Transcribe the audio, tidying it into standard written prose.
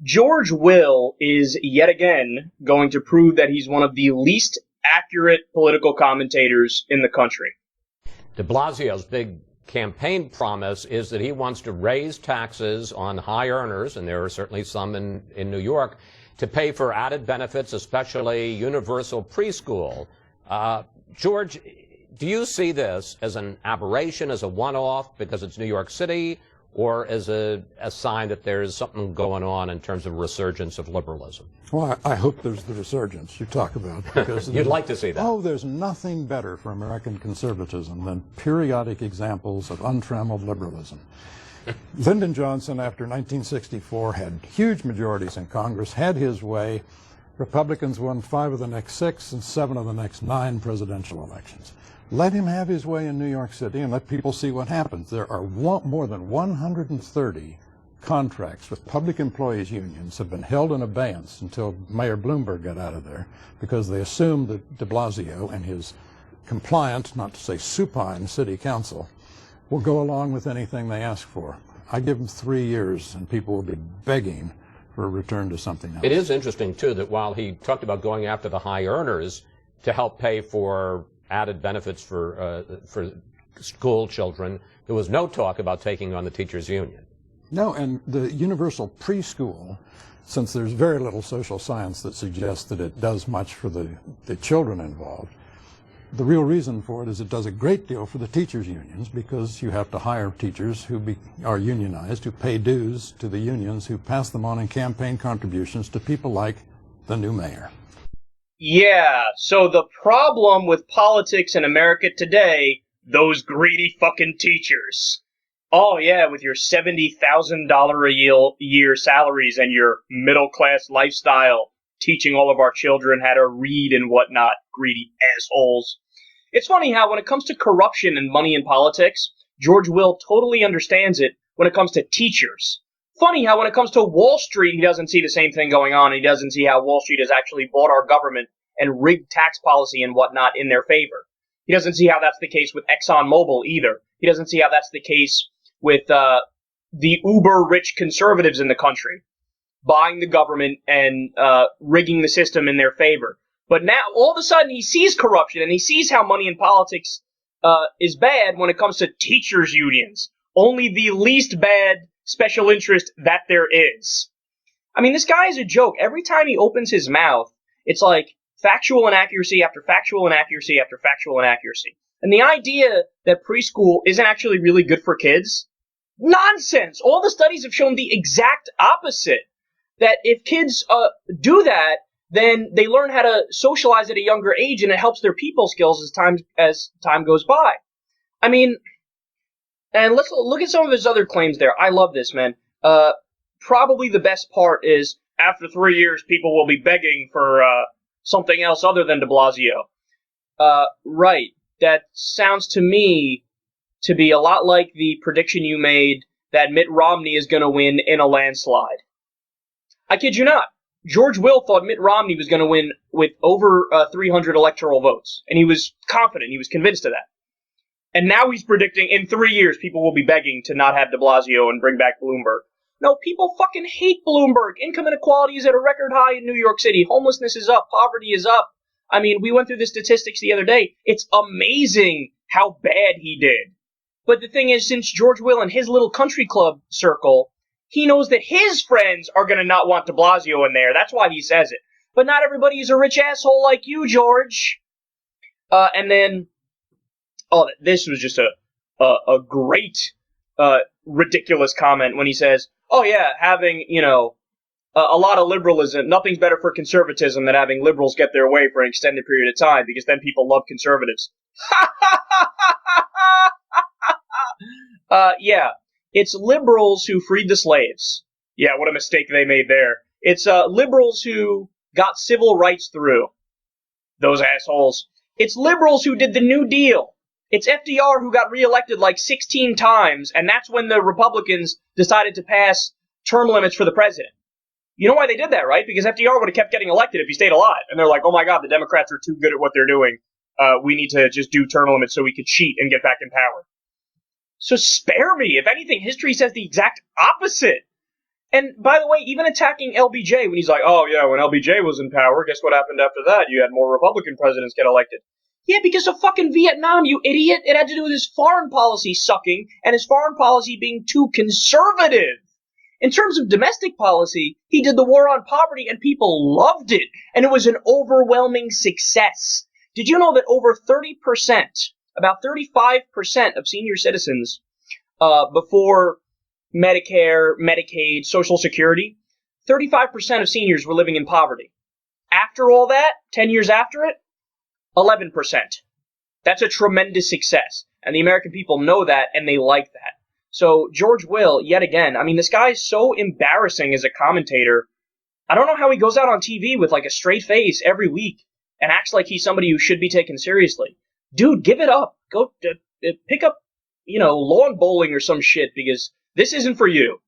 George Will is yet again going to prove that he's one of the least accurate political commentators in the country. De Blasio's big campaign promise is that he wants to raise taxes on high earners, and there are certainly some in New York, to pay for added benefits, especially universal preschool. George, do you see this as an aberration, as a one-off because it's New York City, or as a sign that there's something going on in terms of resurgence of liberalism? Well, I hope there's the resurgence you talk about. Because You'd like to see that. Oh, there's nothing better for American conservatism than periodic examples of untrammeled liberalism. Lyndon Johnson, after 1964, had huge majorities in Congress, had his way. Republicans won 5 of the next 6 and 7 of the next 9 presidential elections. Let him have his way in New York City and let people see what happens. There are more than 130 contracts with public employees unions have been held in abeyance until Mayor Bloomberg got out of there because they assumed that de Blasio and his compliant, not to say supine, city council will go along with anything they ask for. I give them 3 years and people will be begging for a return to something else. It is interesting, too, that while he talked about going after the high earners to help pay for added benefits for school children, there was no talk about taking on the teachers' union. No, and the universal preschool, since there's very little social science that suggests that it does much for the children involved, the real reason for it is it does a great deal for the teachers' unions because you have to hire teachers who are unionized, who pay dues to the unions, who pass them on in campaign contributions to people like the new mayor. Yeah, so the problem with politics in America today, those greedy fucking teachers. Oh yeah, with your $70,000 a year salaries and your middle-class lifestyle, teaching all of our children how to read and whatnot, greedy assholes. It's funny how when it comes to corruption and money in politics, George Will totally understands it when it comes to teachers. Funny how when it comes to Wall Street, he doesn't see the same thing going on. He doesn't see how Wall Street has actually bought our government and rigged tax policy and whatnot in their favor. He doesn't see how that's the case with ExxonMobil either. He doesn't see how that's the case with the uber-rich conservatives in the country buying the government and rigging the system in their favor. But now, all of a sudden, he sees corruption and he sees how money in politics is bad when it comes to teachers' unions. Only the least bad special interest that there is. I mean, this guy is a joke. Every time he opens his mouth, it's like factual inaccuracy after factual inaccuracy after factual inaccuracy. And the idea that preschool isn't actually really good for kids? Nonsense! All the studies have shown the exact opposite. That if kids do that, then they learn how to socialize at a younger age, and it helps their people skills as time goes by. I mean, and let's look at some of his other claims there. I love this, man. Probably the best part is after 3 years, people will be begging for something else other than de Blasio. Right. That sounds to me to be a lot like the prediction you made that Mitt Romney is going to win in a landslide. I kid you not. George Will thought Mitt Romney was going to win with over 300 electoral votes, and he was confident. He was convinced of that. And now he's predicting in 3 years people will be begging to not have de Blasio and bring back Bloomberg. No, people fucking hate Bloomberg. Income inequality is at a record high in New York City. Homelessness is up. Poverty is up. I mean, we went through the statistics the other day. It's amazing how bad he did. But the thing is, since George Will and his little country club circle, he knows that his friends are going to not want de Blasio in there. That's why he says it. But not everybody is a rich asshole like you, George. And then, this was just a great, ridiculous comment when he says, oh yeah, having, a lot of liberalism, nothing's better for conservatism than having liberals get their way for an extended period of time, because then people love conservatives. Yeah, it's liberals who freed the slaves. Yeah, what a mistake they made there. It's liberals who got civil rights through. Those assholes. It's liberals who did the New Deal. It's FDR who got reelected like 16 times, and that's when the Republicans decided to pass term limits for the president. You know why they did that, right? Because FDR would have kept getting elected if he stayed alive. And they're like, oh my God, the Democrats are too good at what they're doing. We need to just do term limits so we could cheat and get back in power. So spare me. If anything, history says the exact opposite. And by the way, even attacking LBJ when he's like, oh yeah, when LBJ was in power, guess what happened after that? You had more Republican presidents get elected. Yeah, because of fucking Vietnam, you idiot. It had to do with his foreign policy sucking and his foreign policy being too conservative. In terms of domestic policy, he did the war on poverty and people loved it. And it was an overwhelming success. Did you know that over 30%, about 35% of senior citizens before Medicare, Medicaid, Social Security, 35% of seniors were living in poverty. After all that, 10 years after it, 11%. That's a tremendous success. And the American people know that, and they like that. So George Will, yet again, I mean, this guy is so embarrassing as a commentator. I don't know how he goes out on TV with like a straight face every week and acts like he's somebody who should be taken seriously. Dude, give it up. Go pick up, lawn bowling or some shit, because this isn't for you.